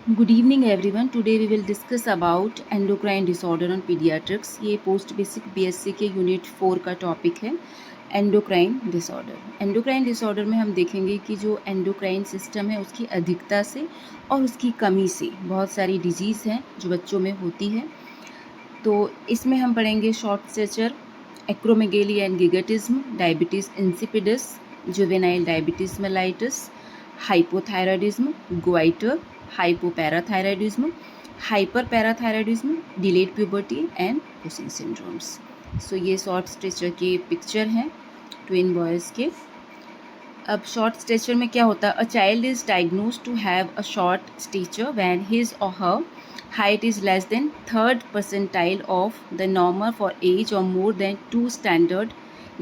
Good evening everyone. Today we will discuss about endocrine disorder on pediatrics. ये post basic BSc के unit 4 का topic है endocrine disorder. Endocrine disorder में हम देखेंगे कि जो एंडोक्राइन सिस्टम है उसकी अधिकता से और उसकी कमी से बहुत सारी डिजीज़ हैं जो बच्चों में होती है। तो इसमें हम पढ़ेंगे short stature, acromegaly and gigantism, diabetes insipidus, juvenile diabetes mellitus, hypothyroidism, goitre, hypoparathyroidism, hyperparathyroidism, delayed puberty and Cushing syndromes. So ये शॉर्ट स्टेचर के पिक्चर हैं ट्विन बॉयज़ के। अब शॉर्ट स्टेचर में क्या होता है? A child is diagnose to have a short stature when his or her height is less than third percentile of the normal for age or more than 2 standard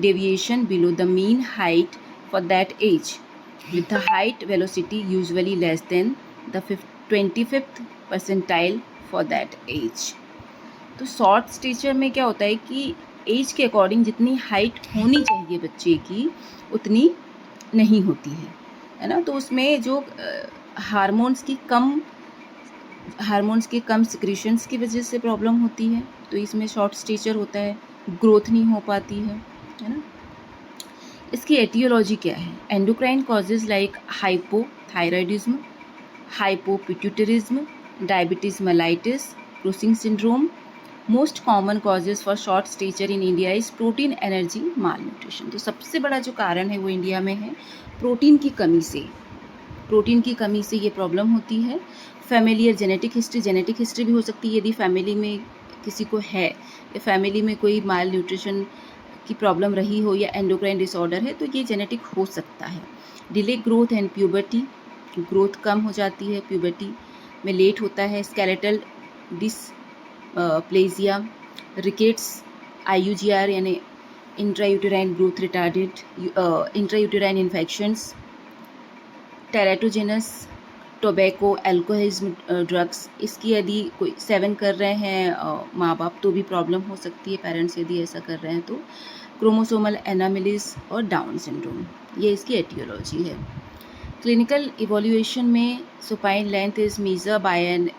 deviation below the mean height for that age, with the height velocity usually less than the 25th percentile for that age. तो short stature में क्या होता है कि as के according जितनी height होनी चाहिए बच्चे की उतनी नहीं होती है ना। तो उसमें जो हार्मोन्स के कम सिक्रीशंस की वजह से प्रॉब्लम होती है, तो इसमें शॉर्ट स्टेचर होता है, ग्रोथ नहीं हो पाती है ना। इसकी एटियोलॉजी क्या है? Endocrine causes like hypothyroidism, hypopituitarism, diabetes mellitus, Cushing syndrome. Most common causes for short stature in India is protein energy malnutrition. तो सबसे बड़ा जो कारण है वो इंडिया में है प्रोटीन की कमी से ये प्रॉब्लम होती है। फैमिलियर जेनेटिक हिस्ट्री भी हो सकती है, यदि फैमिली में किसी को है या फैमिली में कोई माल न्यूट्रिशन की प्रॉब्लम रही हो या एंडोक्राइन डिसऑर्डर है तो ये जेनेटिक हो सकता है। Delay growth and puberty, growth कम हो जाती है, प्यूबर्टी में लेट होता है। स्केलेटल डिसप्लेजिया, रिकेट्स, IUGR यानी intrauterine growth retarded, intrauterine infections, teratogens, tobacco, alcoholism drugs, इसकी यदि कोई सेवन कर रहे हैं माँ बाप तो भी प्रॉब्लम हो सकती है, पेरेंट्स यदि ऐसा कर रहे हैं तो। क्रोमोसोमल एनामिलीज और डाउन सिंड्रोम, ये इसकी एटियोलॉजी है। क्लिनिकल इवोल्यूशन में supine length is measure by an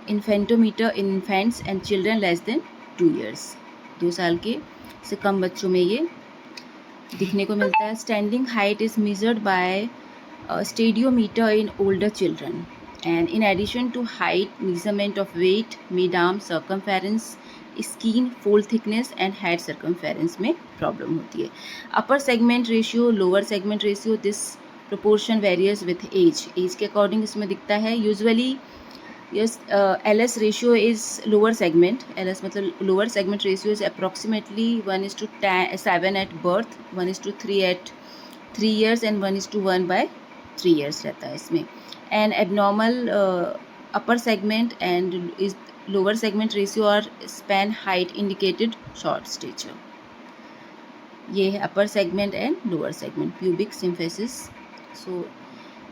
infantometer in infants and children less than 2 years। 2 साल के से कम बच्चों में ये दिखने को मिलता है। Standing height is measured by stadiometer in older children, and in addition to height, measurement of weight, mid-arm circumference, skin fold thickness and head circumference में प्रॉब्लम होती है। Upper segment ratio, lower segment ratio, this proportion varies with age के according इसमें दिखता है। Usually US LS ratio is lower segment, LS मतलब lower segment ratio is approximately 1:7 at birth, 1:3 at 3 years and 1:1 by 3 years रहता है इसमें। And abnormal upper segment and is lower segment ratio और span height indicated short stature. ये है upper segment and lower segment, pubic symphysis. So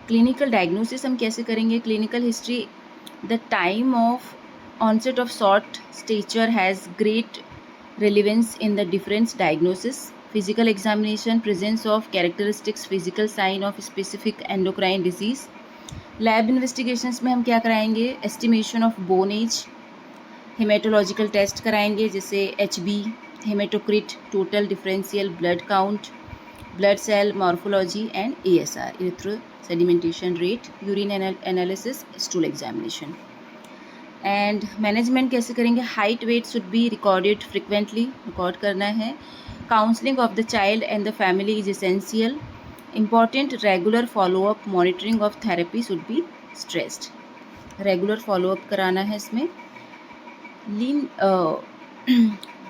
clinical diagnosis हम कैसे करेंगे? Clinical history, the time of onset of short stature has great relevance in the difference diagnosis. Physical examination, presence of characteristics, physical sign of specific endocrine disease. Lab investigations में हम क्या कराएंगे? Estimation of bone age, haematological test कराएंगे जैसे HB, haematocrit, total differential blood count, blood cell morphology and ASR, erythro sedimentation rate, urine analysis, stool examination. And management कैसे करेंगे? Height weight should be recorded frequently, record करना है। Counselling of the child and the family is essential. Important regular follow up, monitoring of therapy should be stressed. Regular follow up कराना है इसमें।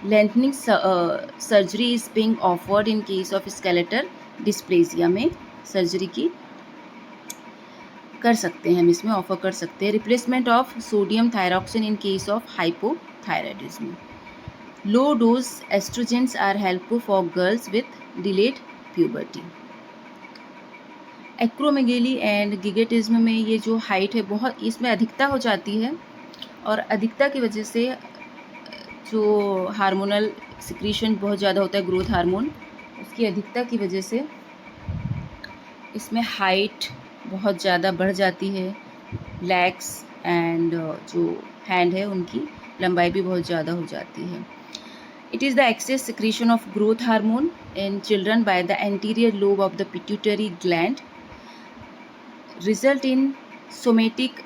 Lengthening surgery is being offered in case of skeletal dysplasia, में surgery की कर सकते हैं, हम इसमें ऑफर कर सकते हैं। Replacement of sodium thyroxine in case of hypothyroidism. Low dose oestrogens are helpful for girls with delayed puberty. Acromegaly and gigantism में ये जो हाइट है बहुत, इसमें अधिकता हो जाती है और अधिकता की वजह से जो हार्मोनल सिक्रीशन बहुत ज़्यादा होता है, ग्रोथ हार्मोन, उसकी अधिकता की वजह से इसमें हाइट बहुत ज़्यादा बढ़ जाती है। लेग्स एंड जो हैंड है उनकी लंबाई भी बहुत ज़्यादा हो जाती है. It is the excess secretion of growth hormone in children by the anterior lobe of the pituitary gland result in somatic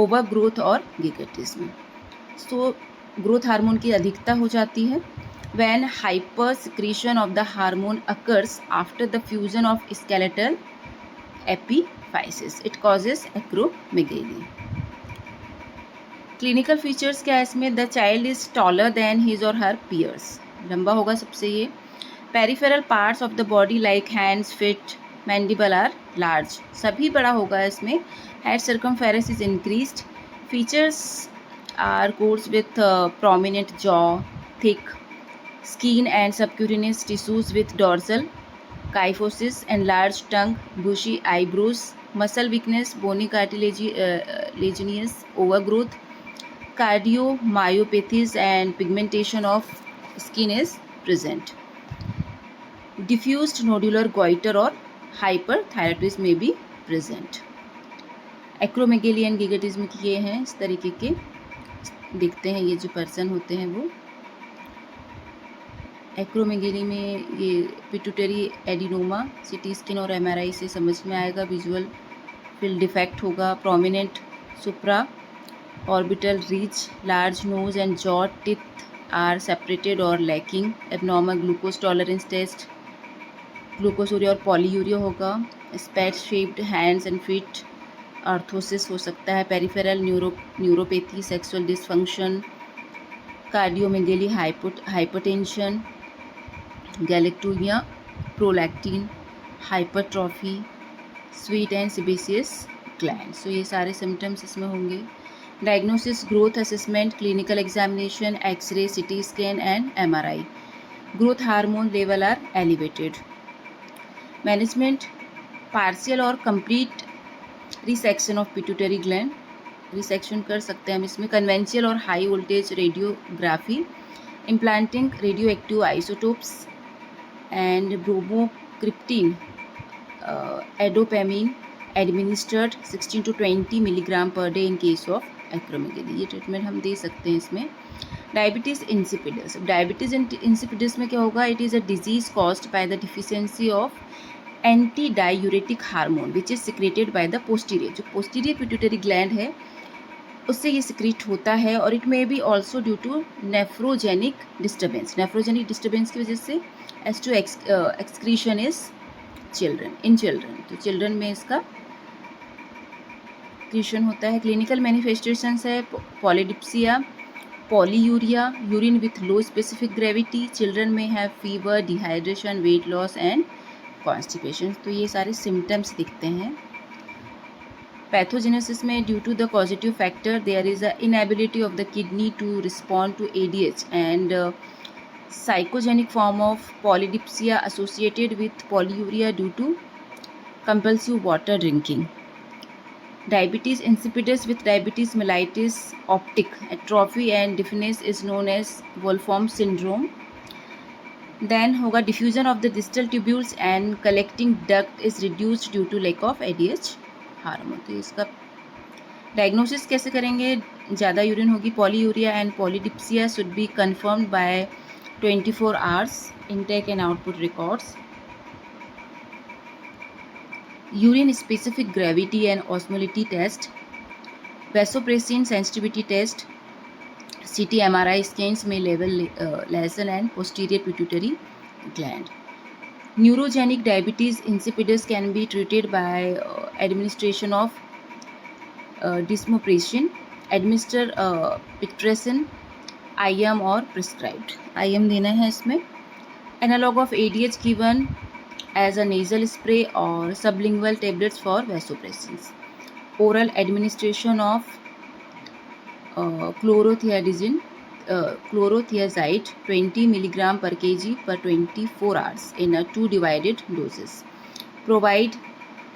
overgrowth और gigatism. So growth hormone की अधिकता हो जाती है when hyper secretion of the hormone occurs after the fusion of skeletal epiphysis. It causes acromegaly. Clinical features क्या है इसमें? The child is taller than his or her peers. लंबा होगा सबसे ये. Peripheral parts of the body like hands, feet, mandible are large. सभी बड़ा होगा इसमें. Head circumference is increased. Features are coarse with prominent jaw, thick skin and subcutaneous tissues with dorsal kyphosis, enlarged tongue, bushy eyebrows, muscle weakness, bony cartilaginous overgrowth, cardiomyopathies and pigmentation of skin is present. Diffused nodular goiter or hyperthyroidism may be present. Acromegaly and gigantism ये हैं इस तरीके के. देखते हैं ये जो person होते हैं वो. एक्रोमेगेली में ये पिट्यूटरी एडिनोमा सीटी स्कैन और एमआरआई से समझ में आएगा. विजुअल फील्ड डिफेक्ट होगा. Prominent supra orbital ridge, large nose and jaw, teeth are separated और lacking. Abnormal glucose tolerance test, glycosuria और पॉलीयूरिया होगा. Spade shaped hands and feet, arthrosis हो सकता है. Peripheral neuropathy, sexual dysfunction, cardiomegaly, hypertension, galactorrhoea, prolactin, hypertrophy, sweet and sebaceous gland. So ये सारे symptoms इसमें होंगे. Diagnosis, growth assessment, clinical examination, X ray, CT scan and MRI. Growth hormone level are elevated. Management, partial और complete resection of pituitary gland. Resection कर सकते हैं हम इसमें. कन्वेंशियल और high voltage radiography, implanting radioactive isotopes and bromocriptine, edopamine administered 16 to 20 milligram per day in case of acromegaly. ये treatment हम दे सकते हैं इसमें. Diabetes insipidus. डायबिटीज़ इंसिपिडस में क्या होगा? It is a disease caused by the deficiency of anti diuretic hormone which is secreted by the posterior. जो posterior pituitary gland है उससे ये सिक्रीट होता है. और it may be also due to nephrogenic disturbance. Nephrogenic disturbance की वजह से age to excretion is in children. तो चिल्ड्रन में इसका एक्सक्रीशन होता है. क्लिनिकल मैनिफेस्टेशंस है polydipsia, polyuria, urine with low specific gravity. Children में है fever, dehydration, weight loss and constipation. तो ये सारे सिम्टम्स दिखते हैं. पैथोजेनेसिस में due to the causative factor there is a inability of the kidney to respond to ADH and psychogenic form of polydipsia associated with polyuria due to compulsive water drinking. Diabetes insipidus with diabetes mellitus, optic atrophy and deafness is known as Wolfram syndrome. Then होगा diffusion of the distal tubules and collecting duct is reduced due to lack of ADH hormone. तो इसका diagnosis कैसे करेंगे? ज़्यादा urine होगी. Polyuria and polydipsia should be confirmed by 24 hours intake and output records. Urine specific gravity and osmolality test, vasopressin sensitivity test, CT MRI scans may level lesion and posterior pituitary gland. Neurogenic diabetes insipidus can be treated by administration of desmopressin, administer pitresin, IM और prescribed. IM देना है इसमें. Analog of ADH given as a nasal spray or sublingual tablets for vasopressins. Oral administration of chlorothiazide 20 mg per kg per 24 hours in a 2 divided doses. Provide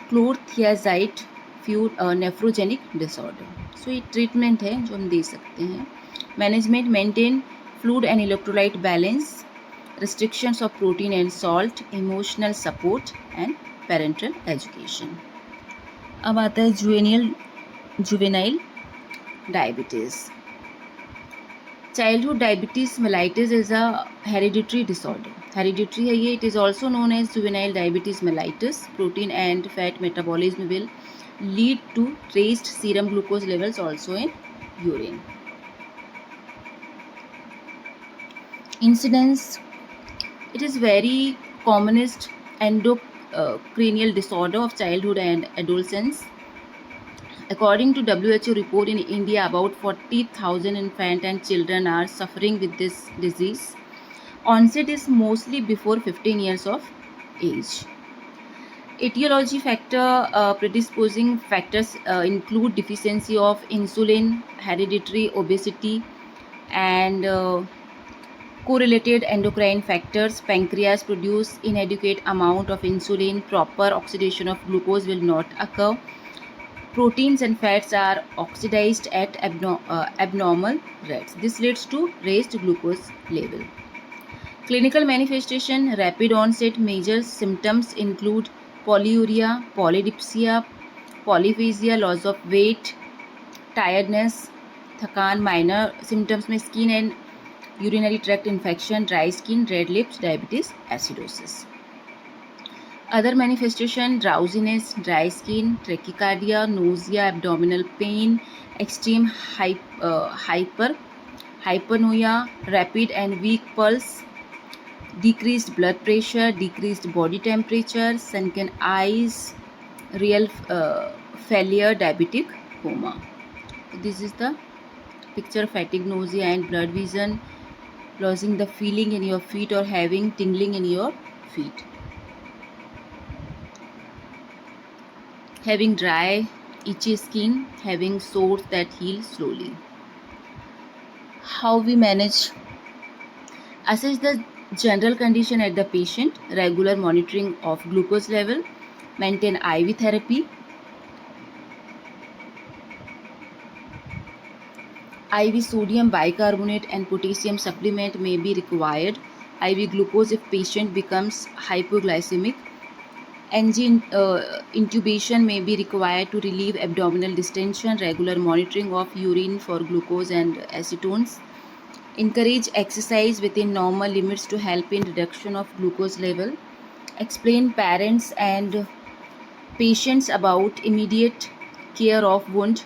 chlorothiazide fueled nephrogenic disorder. So ये treatment है जो हम दे सकते हैं. Management, maintain fluid and electrolyte balance, restrictions of protein and salt, emotional support and parental education. अब आता है जुवेनियल juvenile diabetes. Childhood diabetes mellitus is a hereditary disorder. Hereditary है ये. It is also known as juvenile diabetes mellitus. Protein and fat metabolism will lead to raised serum glucose levels also in urine. Incidence. It is very commonest endocranial disorder of childhood and adolescence. According to WHO report in India, about 40,000 infants and children are suffering with this disease. Onset is mostly before 15 years of age. Etiology factor predisposing factors include deficiency of insulin, hereditary obesity, and correlated endocrine factors. Pancreas produce inadequate amount of insulin. Proper oxidation of glucose will not occur. Proteins and fats are oxidized at abnormal rates. This leads to raised glucose level. Clinical manifestation, rapid onset. Major symptoms include polyuria, polydipsia, polyphagia, loss of weight, tiredness, थकान. Minor symptoms में skin and urinary tract infection, dry skin, red lips, diabetes, acidosis. Other manifestation, drowsiness, dry skin, tachycardia, nausea, abdominal pain, extreme hypernoia, rapid and weak pulse, decreased blood pressure, decreased body temperature, sunken eyes, real failure, diabetic coma. This is the picture: fatigue, nausea and blurred vision, losing the feeling in your feet or having tingling in your feet, having dry, itchy skin, having sores that heal slowly. How we manage? Assess the general condition at the patient, regular monitoring of glucose level, maintain IV therapy. IV sodium bicarbonate and potassium supplement may be required. IV glucose if patient becomes hypoglycemic. NG intubation may be required to relieve abdominal distension. Regular monitoring of urine for glucose and acetones. Encourage exercise within normal limits to help in reduction of glucose level. Explain parents and patients about immediate care of wound,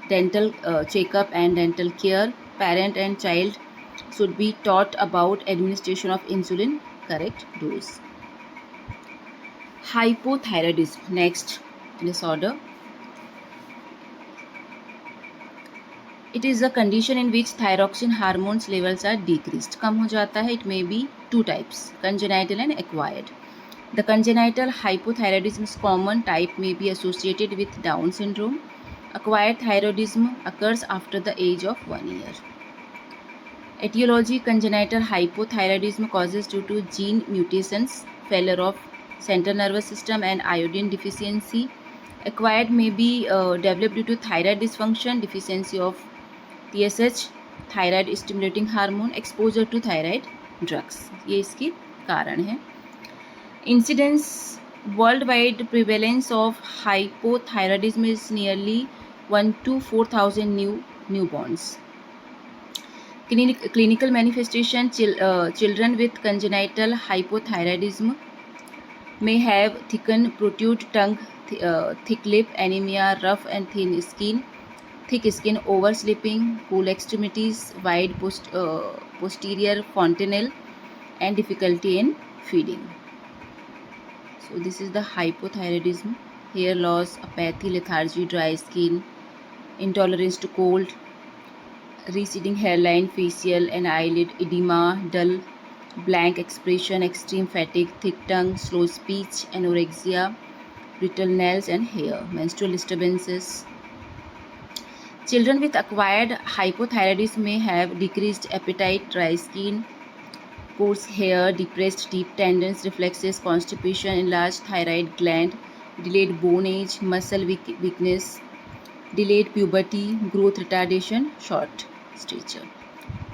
dental checkup and dental care. Parent and child should be taught about administration of insulin, correct dose. Hypothyroidism, next disorder. It is a condition in which thyroxine hormones levels are decreased. कम हो जाता है. It may be two types, congenital and acquired. The congenital hypothyroidism is common. Type may be associated with Down syndrome. Acquired thyroidism occurs after the age of 1 year. Etiology: congenital hypothyroidism causes due to gene mutations, failure of central nervous system and iodine deficiency. Acquired may be developed due to thyroid dysfunction, deficiency of TSH, thyroid stimulating hormone, exposure to thyroid drugs. ये इसके कारण है. Incidence: worldwide prevalence of hypothyroidism is nearly 1 to 4,000 newborns. Clinical manifestation: children with congenital hypothyroidism may have thickened protrude tongue, thick lip, anemia, rough and thin skin, thick skin, oversleeping, cool extremities, wide posterior fontanelle, and difficulty in feeding. So this is the hypothyroidism. Hair loss, apathy, lethargy, dry skin, intolerance to cold, receding hairline, facial and eyelid edema, dull, blank expression, extreme fatigue, thick tongue, slow speech, anorexia, brittle nails and hair, menstrual disturbances. Children with acquired hypothyroidism may have decreased appetite, dry skin, coarse hair, depressed deep tendons, reflexes, constipation, enlarged thyroid gland, delayed bone age, muscle weakness, delayed puberty, growth retardation, short stature.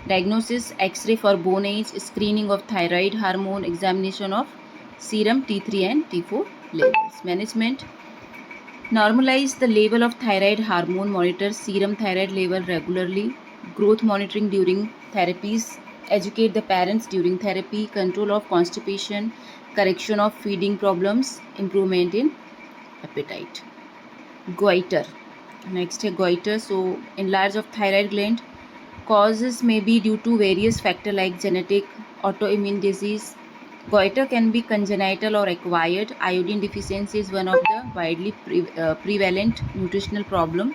Diagnosis: X-ray for bone age, screening of thyroid hormone, examination of serum T3 and T4 levels. Management: Normalize the level of thyroid hormone, monitor serum thyroid level regularly, growth monitoring during therapies, educate the parents during therapy, control of constipation, correction of feeding problems, improvement in appetite. Goiter. Next है goiter. So enlarge of thyroid gland. Causes may be due to various factors like genetic, autoimmune disease. Goiter can be congenital or acquired. Iodine deficiency is one of the widely prevalent nutritional problem.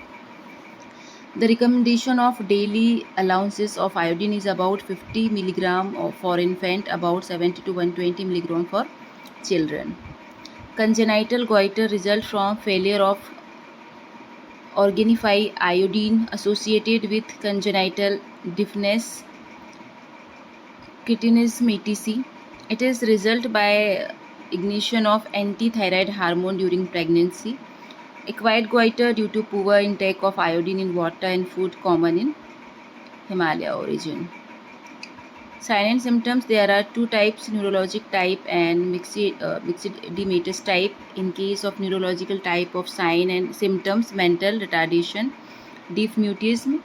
The recommendation of daily allowances of iodine is about 50 mg for infant, about 70 to 120 mg for children. Congenital goiter result from failure of Organifi iodine associated with congenital deafness, cretinism, etc. It is result by ignition of anti-thyroid hormone during pregnancy. Acquired goiter due to poor intake of iodine in water and food, common in Himalaya origin. Sign and symptoms, there are two types, neurologic type and mixed edematous type. In case of neurological type of sign and symptoms, mental retardation, deaf mutism,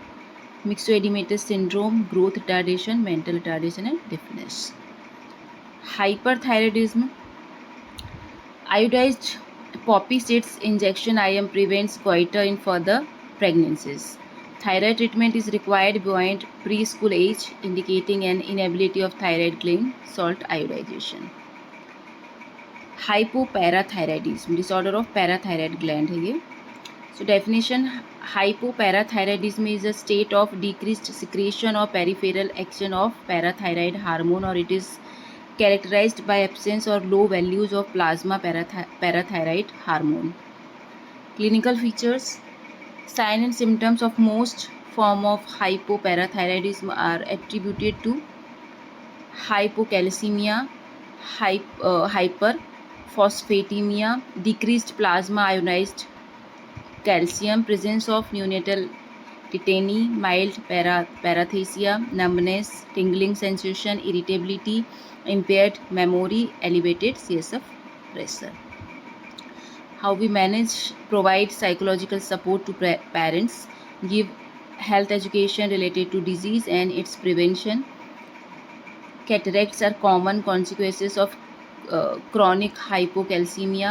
myxoedematous syndrome, growth retardation, mental retardation and deafness. Hyperthyroidism, iodized poppy seeds injection IM prevents goiter in further pregnancies. Thyroid treatment is required beyond preschool age, indicating an inability of thyroid gland salt iodization. Hypoparathyroidism, disorder of parathyroid gland है ये. So definition, hypoparathyroidism is a state of decreased secretion or peripheral action of parathyroid hormone, or it is characterized by absence or low values of plasma parathyroid hormone. Clinical features, sign and symptoms of most form of hypoparathyroidism are attributed to hypocalcemia, hyperphosphatemia, decreased plasma ionized calcium, presence of neonatal tetany, mild paresthesia, numbness, tingling sensation, irritability, impaired memory, elevated CSF pressure. How we manage, provide psychological support to parents, give health education related to disease and its prevention. Cataracts are common consequences of chronic hypocalcemia.